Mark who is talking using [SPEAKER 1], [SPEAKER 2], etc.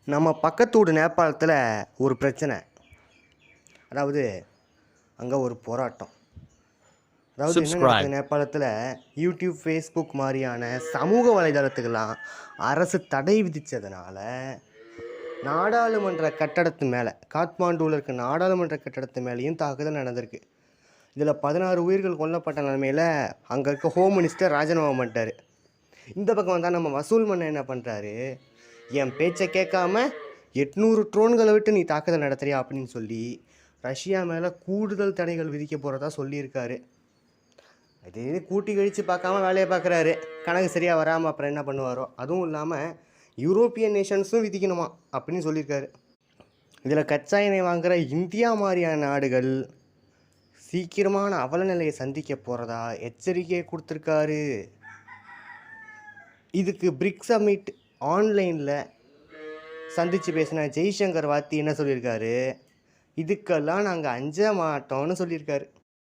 [SPEAKER 1] நம்ம பக்கத்து நேபாளத்தில் ஒரு பிரச்சனை. அதாவது அங்கே ஒரு போராட்டம். அதாவது என்ன நடக்குது நேபாளத்தில், யூடியூப், ஃபேஸ்புக் மாதிரியான சமூக வலைதளத்துக்கெல்லாம் அரசு தடை விதித்ததுனால நாடாளுமன்ற கட்டடத்து மேலே, காத்மாண்டுவில் இருக்க நாடாளுமன்ற கட்டடத்து மேலேயும் தாக்குதல் நடந்திருக்கு. இதில் 16 உயிர்கள் கொல்லப்பட்ட நிலைமையில் அங்கே இருக்க ஹோம் மினிஸ்டர் ராஜினாமா பண்ணிட்டார். இந்த பக்கம் வந்தால் நம்ம வசூல் மன்னன் என்ன பண்ணுறாரு, என் பேச்சை கேட்காம 800 ட்ரோன்களை விட்டு நீ தாக்குதல் நடத்துறியா அப்படின்னு சொல்லி ரஷ்யா மேலே கூடுதல் தடைகள் விதிக்க போகிறதா சொல்லியிருக்காரு. இது கூட்டி கழித்து பார்க்காம வேலையை பார்க்குறாரு. கணக்கு சரியாக வராமல் அப்புறம் என்ன பண்ணுவாரோ. அதுவும் இல்லாமல் யூரோப்பியன் நேஷன்ஸும் விதிக்கணுமா அப்படின்னு சொல்லியிருக்காரு. இதில் கச்சா எண்ணெய் வாங்குகிற இந்தியா மாதிரியான நாடுகள் சீக்கிரமான அவல நிலையை சந்திக்க போகிறதா எச்சரிக்கையை கொடுத்துருக்காரு. இதுக்கு பிரிக்ஸ் சமிட் ஆன்லைனில் சந்தித்து பேசின ஜெய்சங்கர் வாத்தி என்ன சொல்லியிருக்காரு, இதுக்கெல்லாம் நாங்கள் அஞ்ச மாட்டோம்னு சொல்லியிருக்காரு.